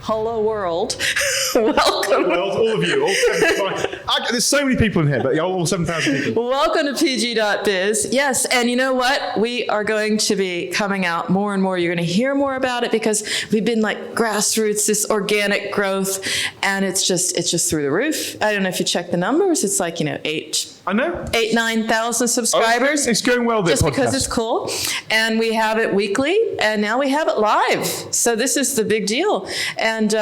Hello, world. Welcome. Well, all of you. There's so many people in here, but all 7,000 people. Welcome to PG.biz. Yes, and you know what? We are going to be coming out more and more. You're going to hear more about it because we've been like grassroots, this organic growth, and it's just through the roof. I don't know if you check the numbers. It's like, 9,000 subscribers. Oh, it's going well, this just podcast. Because it's cool. And we have it weekly, and now we have it live. So this is the big deal. And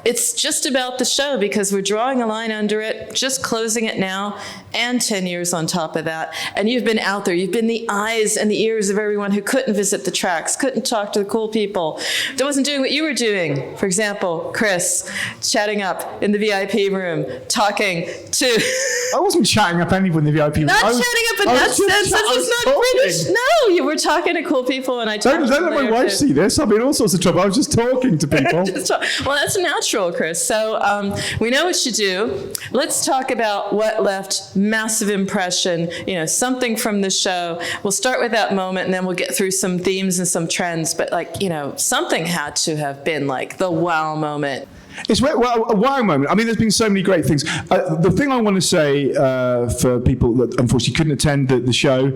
it's just about the show because we're drawing a line under it, just closing it now, and 10 years on top of that. And you've been out there. You've been the eyes and the ears of everyone who couldn't visit the tracks, couldn't talk to the cool people, that wasn't doing what you were doing. For example, Chris, chatting up in the VIP room, talking to... I wasn't chatting up anyone in the VIP room. Not chatting up in that sense. That's not British. No, you were talking to cool people, and I talked Don't let my wife see this. I'm in all sorts of trouble. I was just talking to people. Well, that's natural, Chris. So we know what you do. Let's talk about what left massive impression, something from the show. We'll start with that moment, and then we'll get through some themes and some trends. But, something had to have been like the wow moment. It's a wow moment. I mean, there's been so many great things. The thing I want to say for people that unfortunately couldn't attend the show,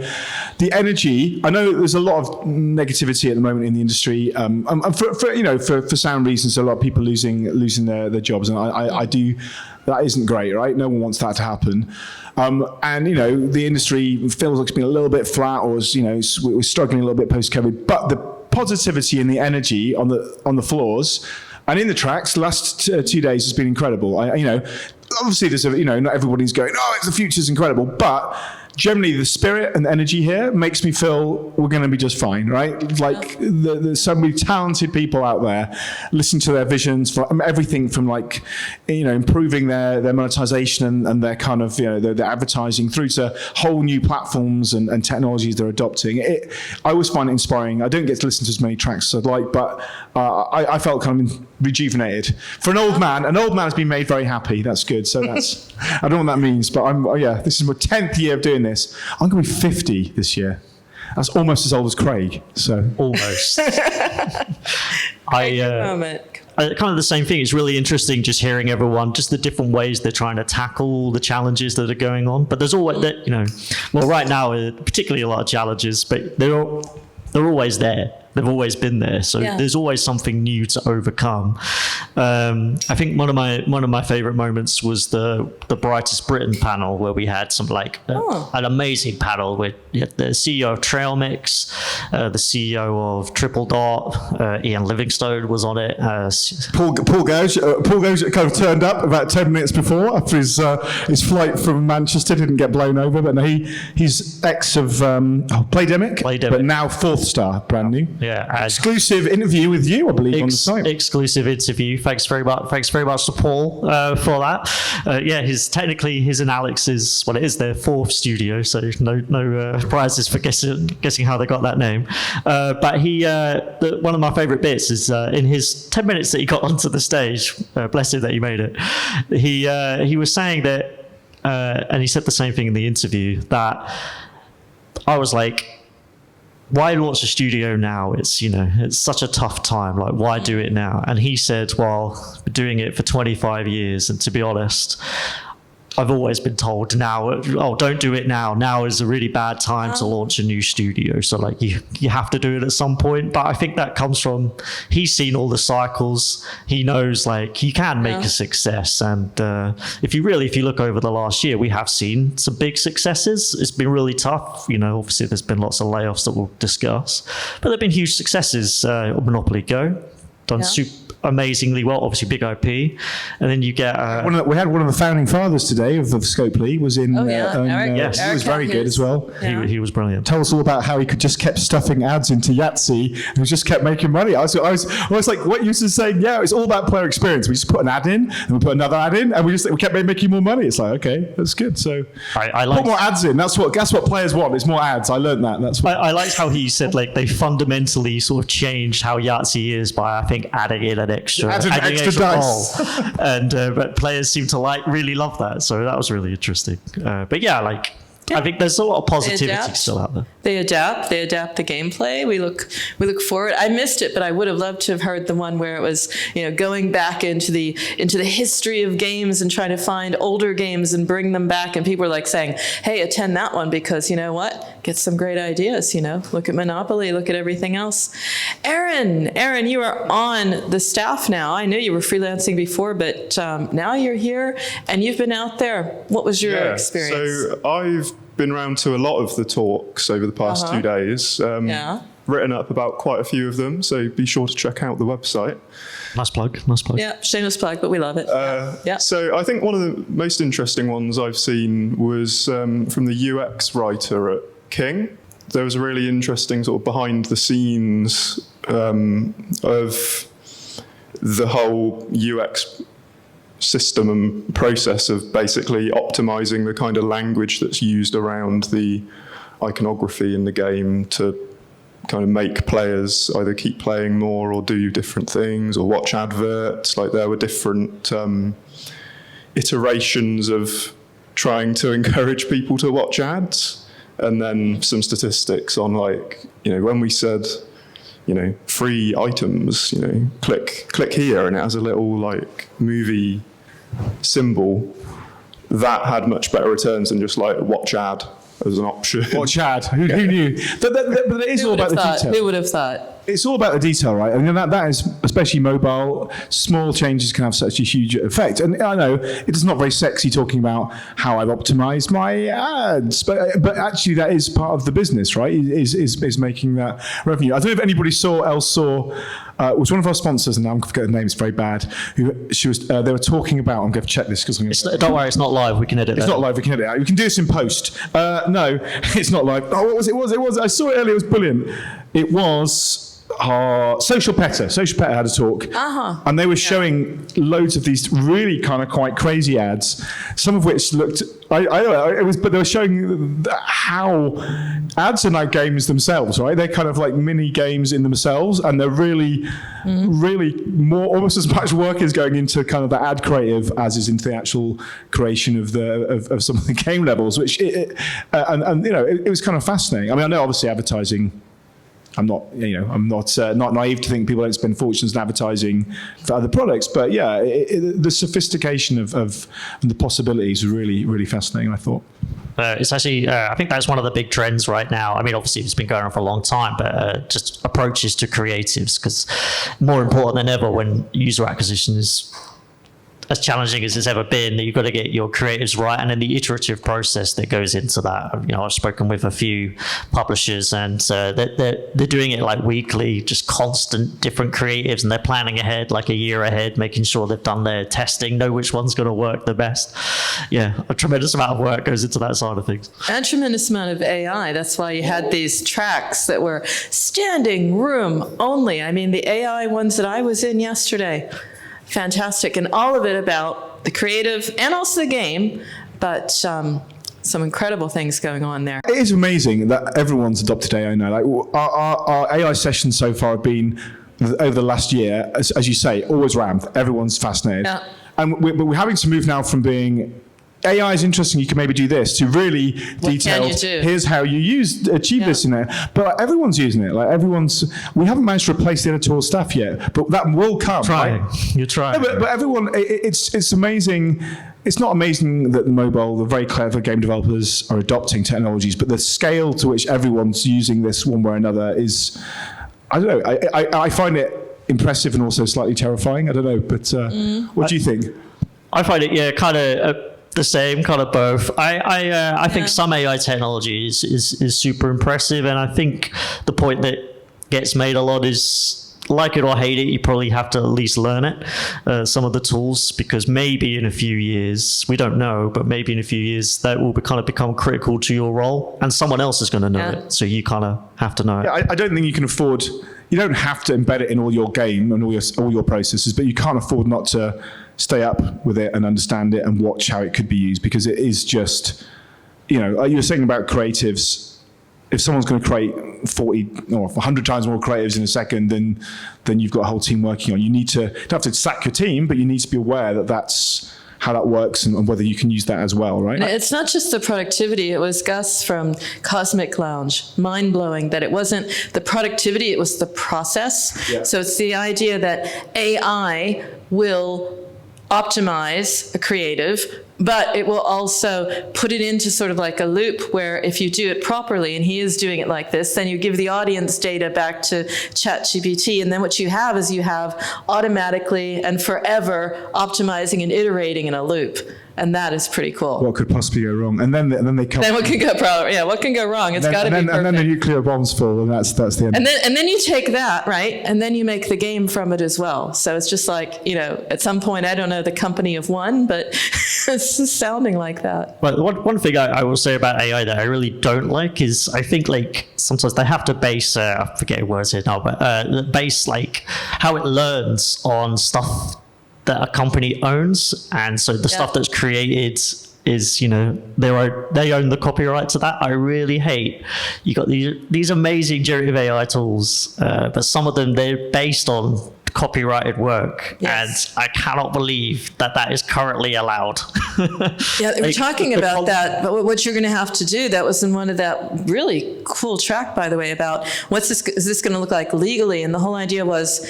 the energy. I know there's a lot of negativity at the moment in the industry, and for sound reasons. A lot of people losing their jobs, and I do. That isn't great, right? No one wants that to happen. And the industry feels like it's been a little bit flat, or we're struggling a little bit post-COVID. But the positivity and the energy on the floors. And in the tracks, the last 2 days has been incredible. Obviously there's not everybody's going, the future's incredible, but generally the spirit and the energy here makes me feel we're going to be just fine, right? Like there's so many talented people out there listening to their visions for everything from improving their monetization and their kind of, their advertising through to whole new platforms and technologies they're adopting. I always find it inspiring. I don't get to listen to as many tracks as I'd like, but I felt kind of rejuvenated. For an old man has been made very happy. That's good. So that's, I don't know what that means, but this is my 10th year of doing this. I'm going to be 50 this year. That's almost as old as Craig. So almost. Kind of the same thing. It's really interesting just hearing everyone, just the different ways they're trying to tackle the challenges that are going on. But there's always right now, particularly a lot of challenges, but they're always there. They've always been there, so there's always something new to overcome. I think one of my favorite moments was the Brightest Britain panel, where we had some an amazing panel with the CEO of Trailmix, the CEO of Triple Dot, Ian Livingstone was on it. Paul Gauge kind of turned up about 10 minutes before after his flight from Manchester, didn't get blown over, but no, he's ex of Playdemic, but now Fourth Star, brand new. Yeah, exclusive interview with you, I believe, on the site. Exclusive interview. Thanks very much to Paul for that. His and Alex's, it is their fourth studio, so no prizes for guessing how they got that name. But one of my favourite bits is in his 10 minutes that he got onto the stage. Bless him that he made it. He was saying that, and he said the same thing in the interview, that I was like, why launch a studio now? It's such a tough time. Like, why do it now? And he said, well, we're doing it for 25 years. And to be honest, I've always been told don't do it now. Now is a really bad time to launch a new studio. So you have to do it at some point. But I think that comes from, he's seen all the cycles. He knows you can make a success. And if you look over the last year, we have seen some big successes. It's been really tough. Obviously there's been lots of layoffs that we'll discuss, but there've been huge successes. Monopoly Go, done super amazingly well, obviously big IP, and then you get we had one of the founding fathers today of Scopely was in Eric. Yes, he was very good as well. He was brilliant. Tell us all about how he could just kept stuffing ads into Yahtzee and just kept making money. I was like, what you were saying, it's all about player experience. We just put an ad in and we put another ad in and we kept making more money. It's like, okay, that's good. So I put more ads in. That's what players want. It's more ads. I learned that. That's what I liked how he said they fundamentally sort of changed how Yahtzee is by, I think, adding in an extra dice. And but players seem to really love that, so that was really interesting. But I think there's a lot of They positivity adapt. still out there. They adapt the gameplay. We look forward. I missed it, but I would have loved to have heard the one where it was, going back into the history of games and trying to find older games and bring them back. And people were like saying, hey, attend that one because you know what? Get some great ideas, Look at Monopoly, look at everything else. Aaron, you are on the staff now. I knew you were freelancing before, but now you're here and you've been out there. What was your experience? So I've been around to a lot of the talks over the past 2 days. Written up about quite a few of them, so be sure to check out the website. Nice plug. Yeah, shameless plug, but we love it. So I think one of the most interesting ones I've seen was from the UX writer at King. There was a really interesting sort of behind the scenes of the whole UX system and process of basically optimizing the kind of language that's used around the iconography in the game to kind of make players either keep playing more or do different things or watch adverts. Like there were different iterations of trying to encourage people to watch ads, and then some statistics on when we said free items, click here and it has a little movie symbol, that had much better returns than just watch ad as an option. Watch ad. Who knew? But it is all about the detail. Who would have thought? It's all about the detail, right? I mean, that is, especially mobile, small changes can have such a huge effect. And I know it's not very sexy talking about how I've optimized my ads, but actually that is part of the business, right? Is making that revenue. I don't know if anybody saw was one of our sponsors, and now I'm forgetting the name, it's very bad. They were talking about, I'm going to check this because I'm going to... Don't worry, it's not live. We can edit it. It's not live, we can edit it out. You can do this in post. No, it's not live. Oh, what was it? It was. I saw it earlier, it was brilliant. It was... Social Petter had a talk, and they were showing loads of these really kind of quite crazy ads, some of which looked, I don't know, but they were showing how ads are like games themselves, right? They're kind of like mini games in themselves, and they're really more, almost as much work is going into kind of the ad creative as is into the actual creation of of some of the game levels, which it was kind of fascinating. I mean, I know obviously advertising, I'm not naive to think people don't spend fortunes in advertising for other products, but the sophistication of the possibilities is really, really fascinating, I thought. It's actually, I think that's one of the big trends right now. I mean, obviously it's been going on for a long time, but just approaches to creatives, because more important than ever when user acquisition is as challenging as it's ever been, you've got to get your creatives right, and then the iterative process that goes into that. I've spoken with a few publishers, and they're doing it weekly, just constant different creatives, and they're planning ahead, a year ahead, making sure they've done their testing, know which one's going to work the best. Yeah, a tremendous amount of work goes into that side of things. And a tremendous amount of AI. That's why you had these tracks that were standing room only. I mean, the AI ones that I was in yesterday, fantastic, and all of it about the creative and also the game, but some incredible things going on there. It is amazing that everyone's adopted AI now. Our AI sessions so far have been, over the last year, as you say, always rammed. Everyone's fascinated. Yeah. And we're having to move now from being AI is interesting, you can maybe do this, to really detailed, here's how you achieve this in there. But everyone's using it. We haven't managed to replace the editorial staff yet, but that will come. You're trying. No, but everyone, it's amazing. It's not amazing that the very clever game developers are adopting technologies, but the scale to which everyone's using this one way or another is, I don't know, I find it impressive and also slightly terrifying. I don't know, but what do you think? I find it, kind of the same, kind of both. I think some AI technology is super impressive, and I think the point that gets made a lot is, like it or hate it, you probably have to at least learn it, some of the tools, because maybe in a few years, we don't know, but maybe in a few years that will become critical to your role, and someone else is going to know it, so you kind of have to know it. I don't think you can afford, you don't have to embed it in all your game and all your processes, but you can't afford not to stay up with it and understand it and watch how it could be used, because it is just, you were saying about creatives. If someone's going to create 40 or 100 times more creatives in a second, then you've got a whole team working on. You don't have to sack your team, but you need to be aware that that's how that works and whether you can use that as well, right? And it's not just the productivity. It was Gus from Cosmic Lounge, mind-blowing that it wasn't the productivity, it was the process. Yeah. So it's the idea that AI will optimize a creative, but it will also put it into sort of like a loop where if you do it properly, and he is doing it like this, then you give the audience data back to ChatGPT, and then what you have is you have automatically and forever optimizing and iterating in a loop. And that is pretty cool. What could possibly go wrong? And then they come. Then what can go wrong? Yeah, what can go wrong? It's got to be perfect. And then the nuclear bombs fall, and that's the end. And then you take that, right? And then you make the game from it as well. So it's just like, at some point, I don't know the company of one, but it's sounding like that. But one thing I will say about AI that I really don't like is I think like sometimes they have to base, I forget what words here now, but base like how it learns on stuff that a company owns, and so the stuff that's created is they own the copyright to that. I really hate you got these amazing generative AI tools, but some of them they're based on copyrighted work, and I cannot believe that is currently allowed. Yeah, they were talking about that, but what you're going to have to do, that was in one of that really cool track, by the way, about is this going to look like legally, and the whole idea was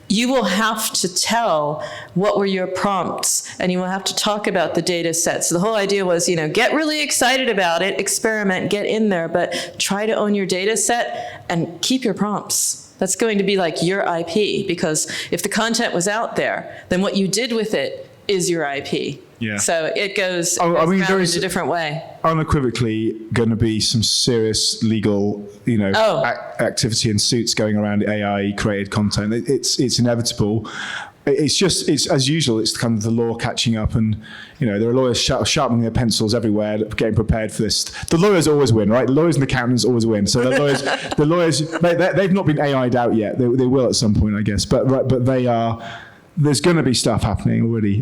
you will have to tell what were your prompts, and you will have to talk about the data set. So the whole idea was, get really excited about it, experiment, get in there, but try to own your data set and keep your prompts. That's going to be like your IP, because if the content was out there, then what you did with it is your IP. Yeah. So it goes, there is in a different way. Unequivocally going to be some serious legal, activity and suits going around AI-created content. It's inevitable. It's as usual. It's kind of the law catching up, and there are lawyers sharpening their pencils everywhere, getting prepared for this. The lawyers always win, right? The lawyers and the accountants always win. So the lawyers, they've not been AI'd out yet. They will at some point, I guess. But they are. There's going to be stuff happening already.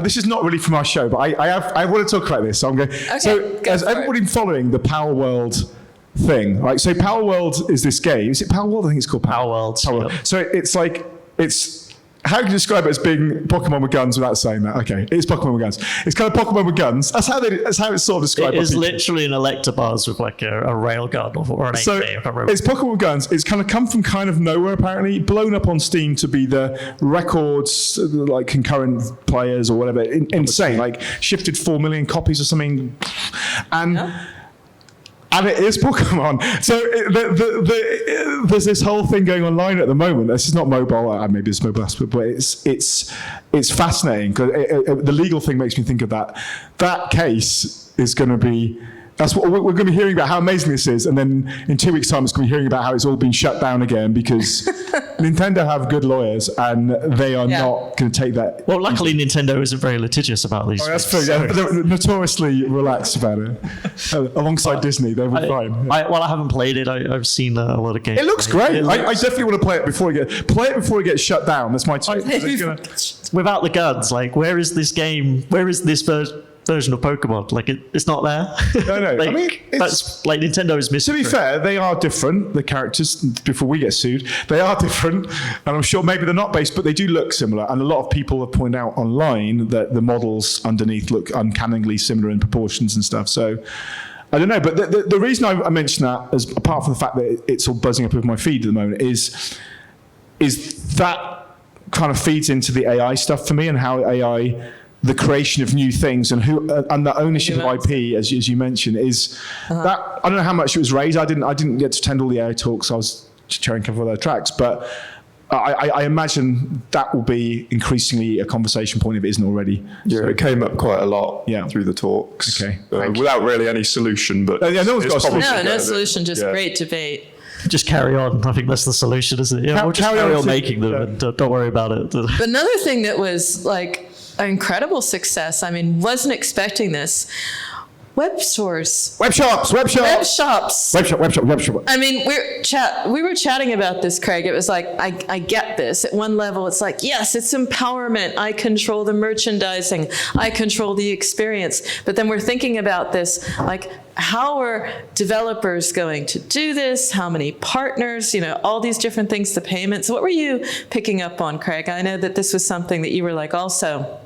This is not really from our show, but I want to talk about this. So I'm going. Okay, so has everybody been following the Power World thing? Right. So Power World is this game. Is it Power World? I think it's called Power World. World. So it's. How can you describe it as being Pokemon with guns without saying that? Okay, it's Pokemon with guns. It's kind of Pokemon with guns. That's how it's sort of described. It is literally an Electabuzz with like a rail gun or an so it's Pokemon with guns. It's kind of come from kind of nowhere apparently, blown up on Steam to be the records, like concurrent players or whatever. Insane, like shifted 4 million copies or something, and it is Pokemon. So there's this whole thing going online at the moment. This is not mobile. Maybe it's mobile, but it's fascinating because the legal thing makes me think of that. That case is going to be. That's what we're going to be hearing about, how amazing this is, and then in 2 weeks' time, it's going to be hearing about how it's all been shut down again because Nintendo have good lawyers and they are not going to take that. Well, luckily, Nintendo isn't very litigious about these. That's true. Yeah, they're notoriously relaxed about it. Alongside Disney, they're fine. I haven't played it. I've seen a lot of games. It looks great. I definitely want to play it before it gets shut down. That's my choice. Without the guns, like, where is this game? Where is this version of Pokemon? Like it's not there. No. Like, I mean, that's like Nintendo is missing. To be fair, they are different. The characters, before we get sued, they are different, and I'm sure maybe they're not based, but they do look similar. And a lot of people have pointed out online that the models underneath look uncannily similar in proportions and stuff. So I don't know, but the reason I mention that, as apart from the fact that it's all buzzing up with my feed at the moment, is that kind of feeds into the AI stuff for me and how AI. The creation of new things and the ownership of IP, as you mentioned, is that I don't know how much it was raised. I didn't get to attend all the AI talks. I was chairing a couple of other tracks, but I imagine that will be increasingly a conversation point if it isn't already. Yeah, so, it came up quite a lot through the talks. Okay, without really any solution, but no one's got a solution. No solution, just great debate. Just carry on. I think that's the solution, isn't it? Yeah, we'll just carry on making them and don't worry about it. But another thing that was like an incredible success, I mean, wasn't expecting this. Web stores. Web shops. Web shops. I mean, we were chatting about this, Craig. It was like, I get this. At one level, it's like, yes, it's empowerment. I control the merchandising. I control the experience. But then we're thinking about this, like, how are developers going to do this? How many partners? All these different things, the payments. What were you picking up on, Craig? I know that this was something that you were like also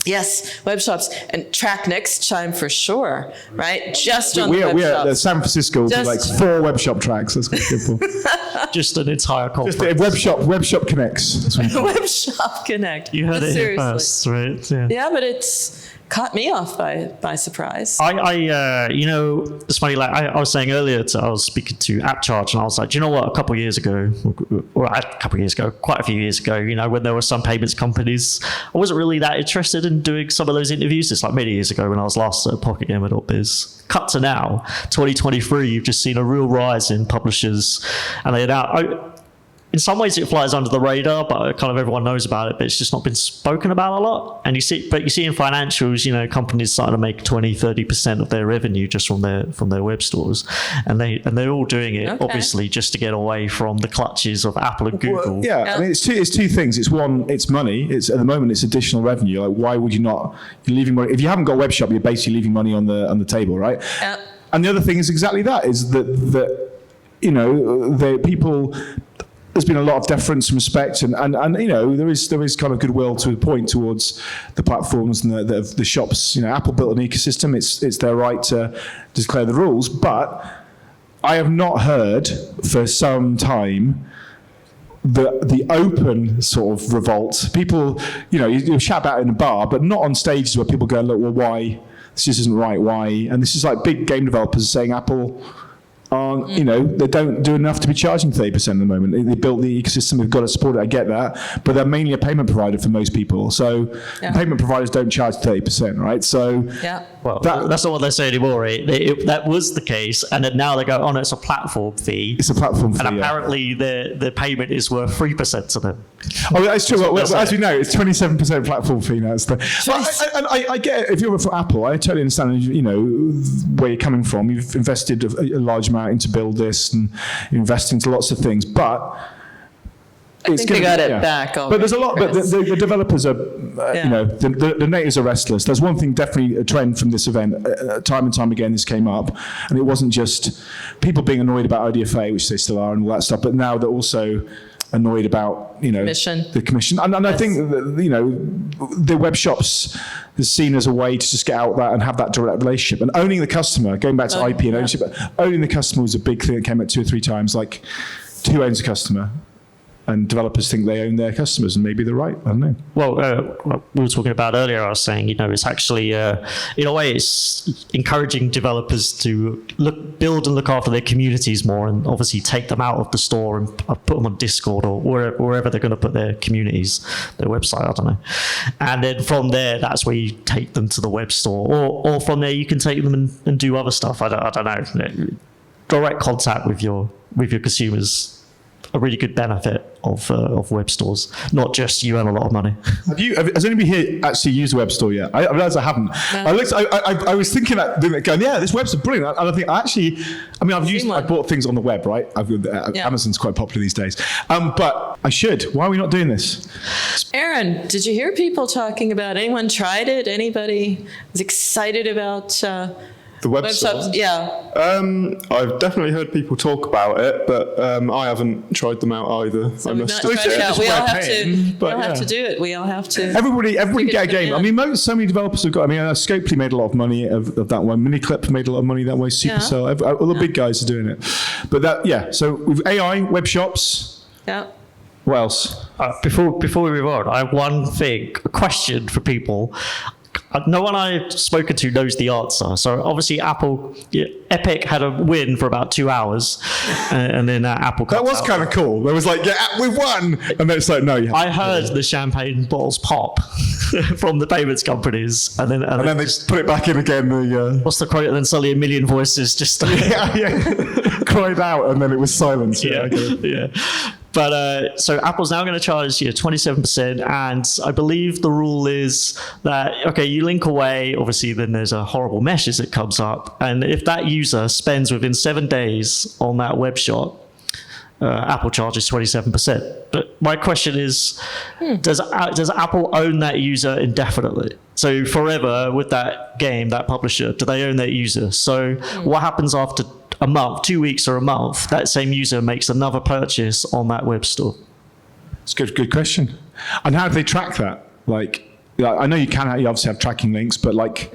Yes, web shops and track next time for sure, right? Just on we the are, web we are shops. San Francisco will be like Just- 4 web shop tracks. That's good for. Just an entire conference. Just web shop connects. That's what Web Shop Connect. You heard it here Seriously. first, right? Yeah. Yeah, but it's caught me off by surprise. It's funny. Like I was saying earlier, I was speaking to AppCharge, and I was like, do you know what? Quite a few years ago, quite a few years ago, when there were some payments companies, I wasn't really that interested in doing some of those interviews. It's like many years ago when I was last at PocketGamer.biz. Cut to now, 2023, you've just seen a real rise in publishers, and they now. In some ways, it flies under the radar, but kind of everyone knows about it. But it's just not been spoken about a lot. And you see in financials, companies starting to make 20-30% of their revenue just from their web stores, and they're all doing it obviously just to get away from the clutches of Apple and Google. Well, yeah, I mean, it's two things. It's one, it's money. It's at the moment, it's additional revenue. Like, why would you not? You're leaving money. If you haven't got a web shop, you're basically leaving money on the table, right? And the other thing is exactly that. Is that the people. There's been a lot of deference and respect, and there is kind of goodwill to a point towards the platforms and the shops. Apple built an ecosystem; it's their right to declare the rules. But I have not heard for some time the open sort of revolt. People, you chat about it in a bar, but not on stages where people go, look, well, why this just isn't right? Why? And this is like big game developers saying Apple. They don't do enough to be charging 30% at the moment. They built the ecosystem, they've got to support it, I get that, but they're mainly a payment provider for most people. So payment providers don't charge 30%, right? So well, that's not what they say anymore, right? That was the case, and then now they go, oh no, it's a platform fee. It's a platform fee, and apparently the payment is worth 3% to them. Oh, that's true. Well, as we know, it's 27% platform fee now. I get it. If you're from Apple, I totally understand, where you're coming from. You've invested a large amount into build this and invest into lots of things, but I think they got it back. But there's a lot. But the developers are, the natives are restless. There's one thing, definitely a trend from this event. Time and time again, this came up, and it wasn't just people being annoyed about IDFA, which they still are, and all that stuff. But now they're also annoyed about the commission, and I think that, the web shops is seen as a way to just get out there and have that direct relationship and owning the customer. Going back to IP and ownership, owning the customer was a big thing that came up 2 or 3 times. Like, who owns a customer? And developers think they own their customers, and maybe they're right. I don't know. Well, we were talking about earlier, I was saying, it's actually, in a way, it's encouraging developers to build and look after their communities more, and obviously take them out of the store and put them on Discord or wherever they're going to put their communities, their website, I don't know. And then from there, that's where you take them to the web store, or from there you can take them and do other stuff. I don't know. Direct contact with your consumers. A really good benefit of web stores, not just you earn a lot of money. Has anybody here actually used a web store yet? I realised I haven't. I was thinking that, going, this web's brilliant. And I think I bought things on the web, right? Amazon's quite popular these days. But I should. Why are we not doing this? Aaron, did you hear people talking about? Anyone tried it? Anybody was excited about? The web shops, yeah. I've definitely heard people talk about it, but I haven't tried them out either. So we've not tried it out. We all have to do it. We all have to. Everybody get a game. I mean, so many developers have got. Scopely made a lot of money of that one. Miniclip made a lot of money that way. Supercell, all the big guys are doing it. But so with AI, web shops. Yeah. What else? Before we move on, I have one thing, a question for people. No one I've spoken to knows the answer. So obviously Epic had a win for about 2 hours, and then Apple. That was kind of cool. There was like, we won, and then it's like, no. I heard the champagne bottles pop from the payments companies, and then they put it back in again. What's the quote? And then suddenly a million voices just cried out, and then it was silence. Yeah. But so Apple's now going to charge 27%, and I believe the rule is that you link away, obviously then there's a horrible mesh as it comes up, and if that user spends within 7 days on that web shop, Apple charges 27%. But my question is, does Apple own that user indefinitely? So forever with that game, that publisher, do they own that user? So what happens after a month, 2 weeks or a month, that same user makes another purchase on that web store? It's a good question. And how do they track that? Like, I know you obviously have tracking links, but like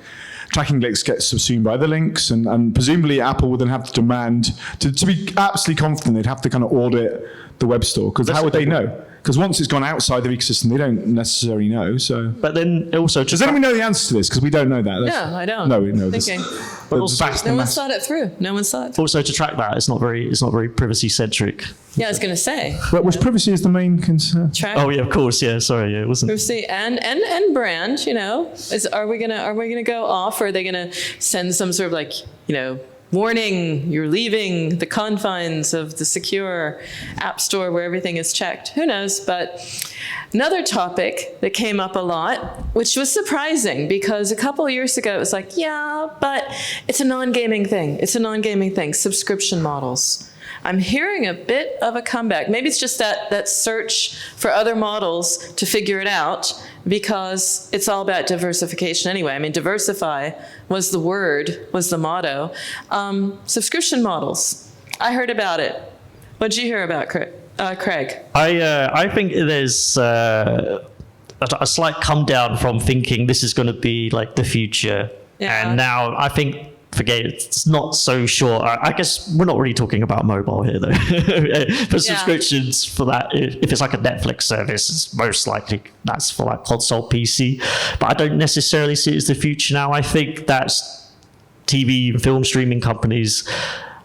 tracking links get subsumed by the links, and presumably Apple would then have to demand to be absolutely confident they'd have to kind of audit the web store, because how would they know? Because once it's gone outside the ecosystem, they don't necessarily know. So, but then also, does anyone know the answer to this? Because we don't know that. No, I don't. No, we know Thinking. this. But also, No one's thought it through. No one's thought it through. also to track that, it's not very privacy centric. Yeah, I was going to say. Which privacy is the main concern? Track Oh yeah, of course, yeah. Sorry, yeah, it wasn't. privacy and brand. Are we gonna go off, or are they gonna send some sort of like warning, you're leaving the confines of the secure app store where everything is checked? Who knows? But another topic that came up a lot, which was surprising, because a couple of years ago it was like, yeah, but it's a non-gaming thing. Subscription models. I'm hearing a bit of a comeback. Maybe it's just that search for other models to figure it out, because it's all about diversification anyway. I mean, diversify was the motto. Subscription models. I heard about it. What did you hear about, Craig? I think there's a slight come down from thinking this is going to be like the future, and now I think. Forget it. It's not so sure. I guess we're not really talking about mobile here, though. For subscriptions for that, if it's like a Netflix service, it's most likely that's for like console PC. But I don't necessarily see it as the future now. I think that's TV and film streaming companies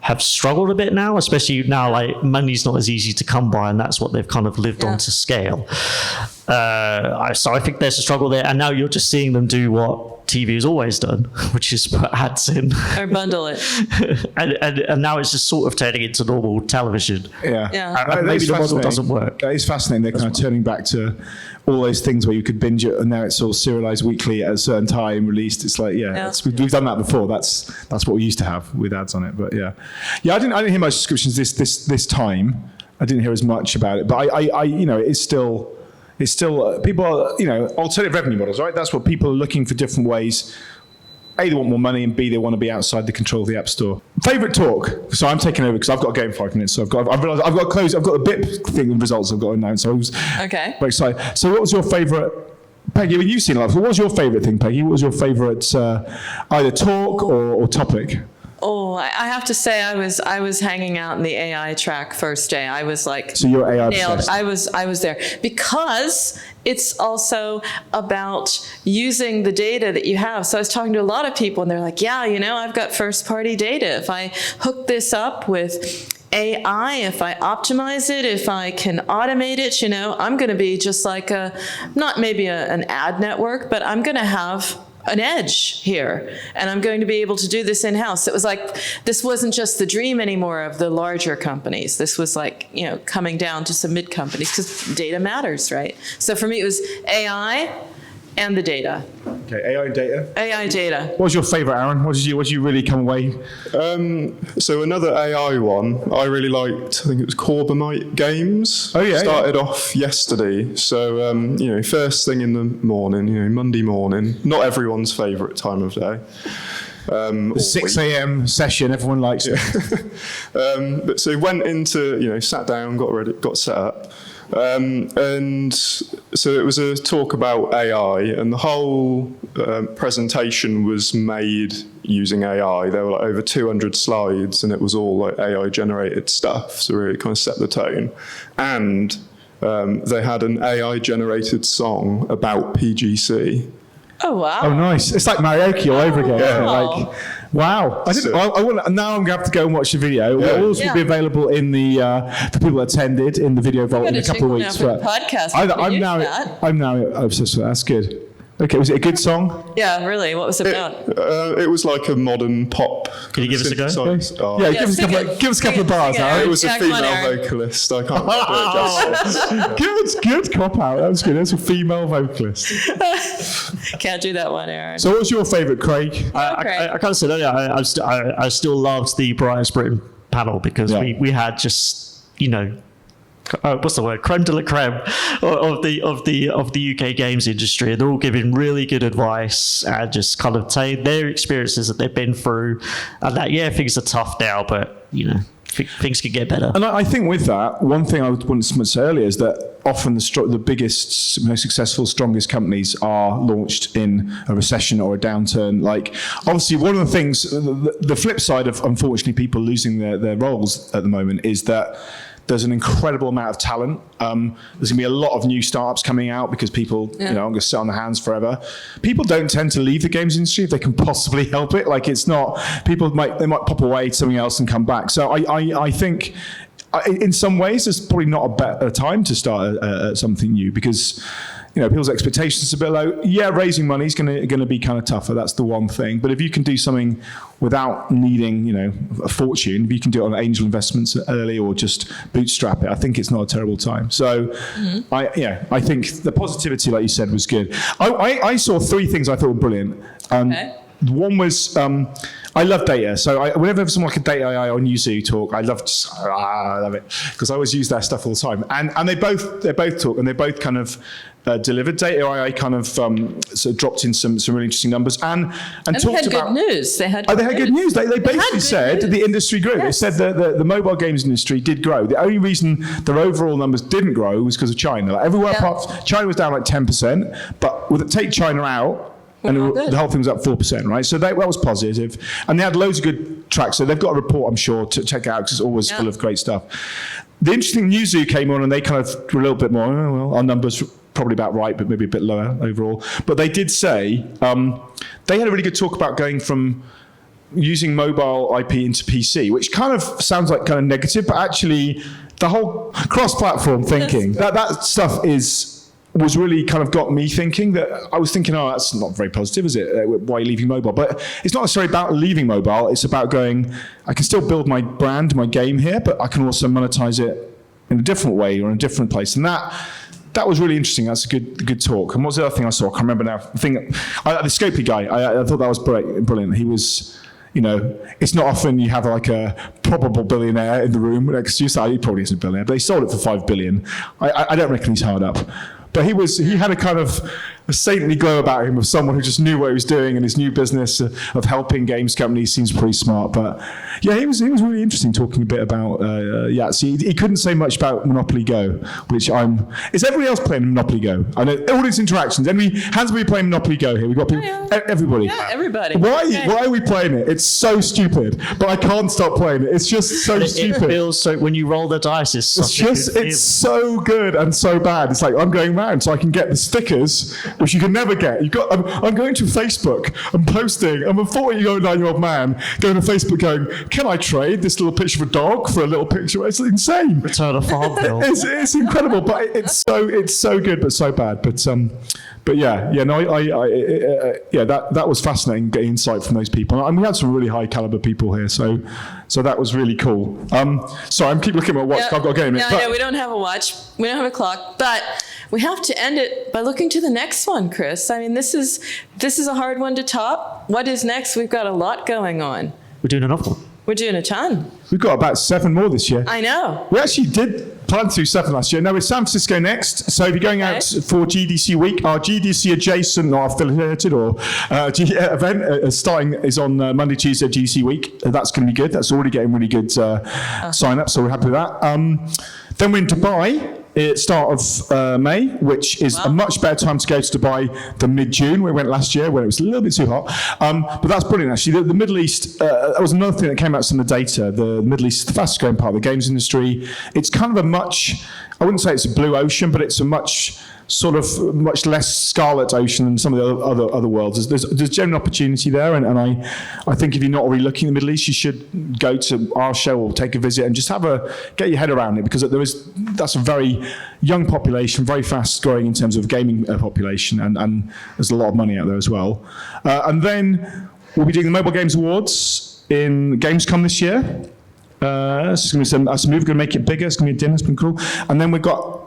have struggled a bit now, especially now like money's not as easy to come by, and that's what they've kind of lived on to scale. So I think there's a struggle there, and now you're just seeing them do what TV has always done, which is put ads in or bundle it, and now it's just sort of turning into normal television. Yeah. Maybe the model doesn't work. That is fascinating. They're kind of turning back to all those things where you could binge it, and now it's all serialized weekly at a certain time, released. It's like, we've done that before. That's what we used to have with ads on it. But yeah, I didn't hear much subscriptions this time. I didn't hear as much about it, but I it's still people are, alternative revenue models, right? That's what people are looking for, different ways. A, they want more money, and B, they want to be outside the control of the App Store. Favorite talk? So I'm taking over because I've got to go in 5 minutes. So I've got to close. I've got a bit thing of results I've got to announce. So I was very excited. So what was your favorite, Peggy? I mean, you've seen a lot. So what was your favorite thing, Peggy? What was your favorite either talk or topic? Oh, I have to say, I was hanging out in the AI track first day. I was like, so you're AI nailed. obsessed. I was there because it's also about using the data that you have. So I was talking to a lot of people, and they're like, yeah, I've got first party data. If I hook this up with AI, if I optimize it, if I can automate it, I'm going to be just like not maybe an ad network, but I'm going to have an edge here, and I'm going to be able to do this in-house. It was like, this wasn't just the dream anymore of the larger companies. This was like, coming down to some mid companies, because data matters, right? So for me, it was AI and the data. Okay, AI and data. AI data. What was your favorite, Aaron? What did you really come away? So another AI one I really liked. I think it was Corbomite Games. Oh yeah. Started off yesterday. So first thing in the morning, Monday morning. Not everyone's favourite time of day. The 6 a.m. session, everyone likes it. But so went into, sat down, got ready, got set up. And so it was a talk about AI, and the whole presentation was made using AI. There were like over 200 slides, and it was all like AI generated stuff. So really kind of set the tone. And they had an AI generated song about PGC. Oh wow! Oh nice! It's like karaoke all over again. Wow. Like, wow! I didn't. I want. Now I'm going to have to go and watch the video. It will also be available in the for people that attended in the video vault in a couple of weeks. For the podcast. I'm now obsessed with that. That's good. Okay, was it a good song? Yeah, really. What was it about? It was like a modern pop. Can you give us a go? Oh. Yeah, give us a couple of bars, Aaron. It was a female vocalist. I can't do it justice. Good cop out. That was good. That's a female vocalist. Can't do that one, Aaron. So, what was your favourite, Craig? I kind of said earlier, I still loved the Brightest Britain panel, because we had just what's the word? Creme de la creme of the UK games industry. They're all giving really good advice and just kind of telling their experiences that they've been through, and that things are tough now, but things could get better. And I think with that, one thing I would want to say earlier is that often the biggest, most successful, strongest companies are launched in a recession or a downturn. Like, obviously, one of the things, the flip side of, unfortunately, people losing their roles at the moment is that there's an incredible amount of talent. There's going to be a lot of new startups coming out because people, aren't going to sit on their hands forever. People don't tend to leave the games industry if they can possibly help it. Like, it's not, people might pop away to something else and come back. So I think in some ways there's probably not a better time to start something new because, people's expectations are a bit low. Yeah, raising money is going to be kind of tougher. That's the one thing. But if you can do something without needing, a fortune, if you can do it on angel investments early or just bootstrap it, I think it's not a terrible time. So, I think the positivity, like you said, was good. I saw three things I thought were brilliant. One was I love data. So whenever there's someone like a data AI on Yahtzee talk, I love it because I always use their stuff all the time. And they both talk and they both kind of delivered. Data AI kind of sort of dropped in some really interesting numbers and talked they had about good news. They had good news. They basically said the industry grew. Yes. They said that the mobile games industry did grow. The only reason their overall numbers didn't grow was because of China. Like everywhere apart, China was down like 10%, but take China out, and the whole thing was up 4%, right? So that was positive. And they had loads of good tracks. So they've got a report, I'm sure, to check out because it's always full of great stuff. The interesting news zoo came on and they kind of grew a little bit more. Our numbers probably about right, but maybe a bit lower overall. But they did say, they had a really good talk about going from using mobile IP into PC, which kind of sounds like kind of negative, but actually the whole cross-platform thinking, that stuff was really kind of got me thinking that I was thinking, that's not very positive, is it? Why are you leaving mobile? But it's not necessarily about leaving mobile. It's about going, I can still build my brand, my game here, but I can also monetize it in a different way or in a different place. And that was really interesting. That's a good talk. And what was the other thing I saw? I can't remember now. The Scopely guy, I thought that was brilliant. He was, it's not often you have like a probable billionaire in the room next to you. So he probably isn't a billionaire, but he sold it for $5 billion. I don't reckon he's hard up. But he had a kind of a saintly glow about him of someone who just knew what he was doing, and his new business of helping games companies seems pretty smart. But yeah, he was really interesting talking a bit about Yahtzee. He couldn't say much about Monopoly Go, which is everybody else playing Monopoly Go? I know all these interactions. Hands, are we playing Monopoly Go here? We've got people, everybody. Yeah, everybody. Why are we playing it? It's so stupid, but I can't stop playing it. It's just so stupid. It feels so when you roll the dice. It's so good and so bad. It's like I'm going round so I can get the stickers, which you can never get. I'm going to Facebook. I'm posting. I'm a 49-year-old man going to Facebook going, can I trade this little picture of a dog for a little picture? It's insane. Return a farm bill. It's incredible, but it's so good, but so bad. But that was fascinating getting insight from those people. And we had some really high caliber people here, so that was really cool. Sorry, I'm keep looking at my watch. I've got to go in a minute. No, we don't have a watch. We don't have a clock, but we have to end it by looking to the next one, Chris. I mean, this is a hard one to top. What is next? We've got a lot going on. We're doing another one. We're doing a ton. We've got about 7 more this year. I know. We actually did plan to do 7 last year. No, it's San Francisco next. So if you're going out for GDC week, our GDC adjacent or affiliated or event is on Monday, Tuesday, GDC week. That's going to be good. That's already getting really good sign up. So we're happy with that. Then we're in Dubai. Start of May, which is a much better time to go to Dubai than mid-June. We went last year when it was a little bit too hot. But that's brilliant, actually. The Middle East, that was another thing that came out from the data. The Middle East is the fastest growing part of the games industry. It's kind of I wouldn't say it's a blue ocean, but it's a much less scarlet ocean than some of the other worlds. There's genuine opportunity there, and I think if you're not already looking in the Middle East, you should go to our show or take a visit and just get your head around it, because that's a very young population, very fast growing in terms of gaming population, and there's a lot of money out there as well. And then we'll be doing the Mobile Games Awards in Gamescom this year. It's going to be some move, going to make it bigger. It's going to be a dinner. It's been cool. And then we've got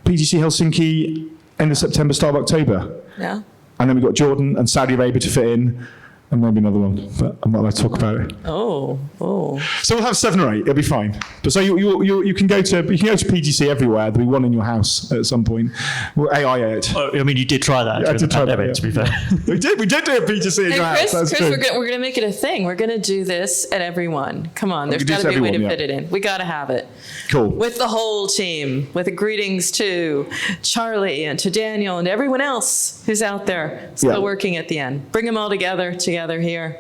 PGC Helsinki end of September, start of October. Yeah. And then we've got Jordan and Saudi Arabia to fit in. and maybe another one, but I'm not allowed to talk about it. Oh. So we'll have 7 or 8. It'll be fine. But so you can go to PGC everywhere. There'll be one in your house at some point. We'll AI it. Oh, I mean, you did try that during the pandemic, to be fair. We did do a PGC in your house. That's Chris, true. we're gonna make it a thing. We're gonna do this at everyone. Come on, there's got to be a way to fit it in. We got to have it. Cool. With the whole team, with a greetings to Charlie and to Daniel and everyone else who's out there still working at the end. Bring them all together here.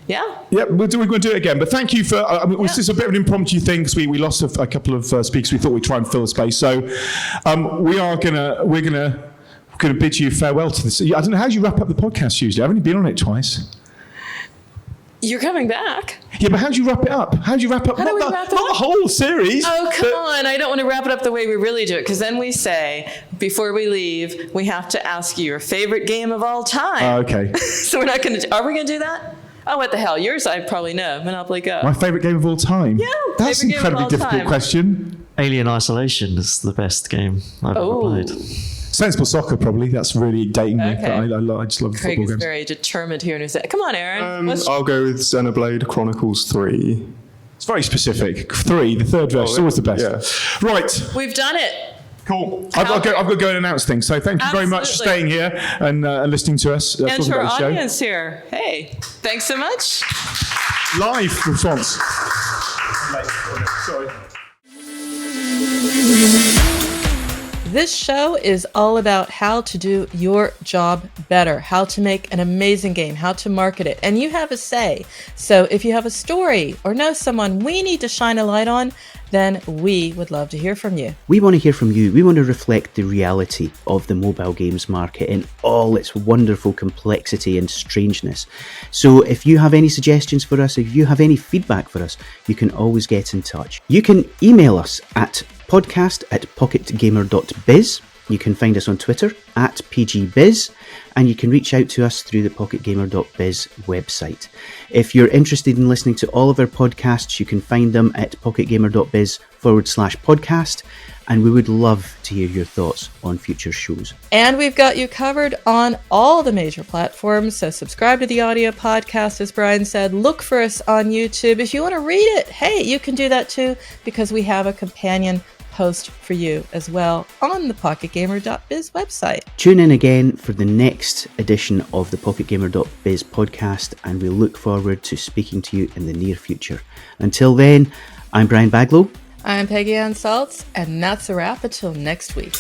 Yeah. Yeah, we're going to do it again. But thank you for. This is a bit of an impromptu thing because we lost a couple of speakers. We thought we'd try and fill the space. So we're gonna bid you farewell to this. I don't know how do you wrap up the podcast usually. I've only been on it twice. You're coming back. Yeah, but how do you wrap it up? How do you wrap up? How do we wrap it up? Not the whole series. Oh, come on. I don't want to wrap it up the way we really do it, because then we say, before we leave, we have to ask you your favorite game of all time. Oh, okay. So we're not going to, are we going to do that? Oh, what the hell? Yours I probably know. Monopoly Go. My favourite game of all time? Yeah. That's an incredibly difficult question. Alien Isolation is the best game I've ever played. Sensible Soccer, probably. That's really dating me. Okay. I just love Craig football is games. very determined here in his. Come on, Aaron. I'll go with Xenoblade Chronicles 3. It's very specific. 3, the third verse, is always the best. Yeah. Right. We've done it. Cool. I've got to go and announce things. So thank you very much for staying here and listening to us. And to our about the show. audience here. Hey, thanks so much. Live response. Sorry. This show is all about how to do your job better, how to make an amazing game, how to market it, and you have a say. So if you have a story or know someone we need to shine a light on, then we would love to hear from you. We want to hear from you. We want to reflect the reality of the mobile games market in all its wonderful complexity and strangeness. So if you have any suggestions for us, if you have any feedback for us, you can always get in touch. You can email us at podcast@PocketGamer.biz. You can find us on Twitter @PGBiz, and you can reach out to us through the PocketGamer.biz website. If you're interested in listening to all of our podcasts, you can find them at PocketGamer.biz/podcast, and we would love to hear your thoughts on future shows. And we've got you covered on all the major platforms, so subscribe to the audio podcast, as Brian said. Look for us on YouTube. If you want to read it, hey, you can do that too, because we have a companion post for you as well on the PocketGamer.biz website. Tune in again for the next edition of the PocketGamer.biz podcast, and we look forward to speaking to you in the near future. Until then, I'm Brian Baglow. I'm Peggy Anne Salz, and that's a wrap until next week.